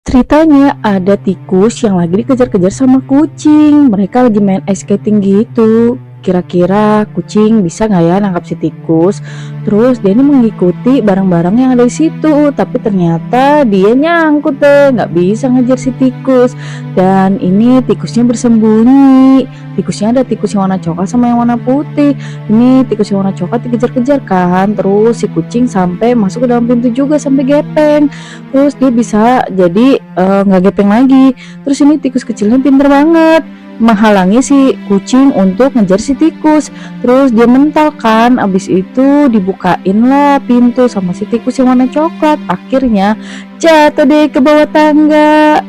Ceritanya ada tikus yang lagi dikejar-kejar sama kucing. Mereka lagi main ice skating gitu. Kira-kira kucing bisa nggak ya nangkap si tikus? Terus dia ini mengikuti barang-barang yang ada di situ, tapi ternyata dia nyangkut deh, nggak bisa ngejar si tikus. Dan ini tikusnya bersembunyi. Tikusnya ada tikus yang warna coklat sama yang warna putih. Ini tikus yang warna coklat dikejar-kejar kan. Terus si kucing sampai masuk ke dalam pintu juga sampai gepeng. Terus dia bisa jadi nggak gepeng lagi. Terus ini tikus kecilnya pinter banget menghalangi si kucing untuk ngejar si tikus. Terus dia mental kan, abis itu dibukain lah pintu sama si tikus yang warna coklat. Akhirnya jatuh deh ke bawah tangga.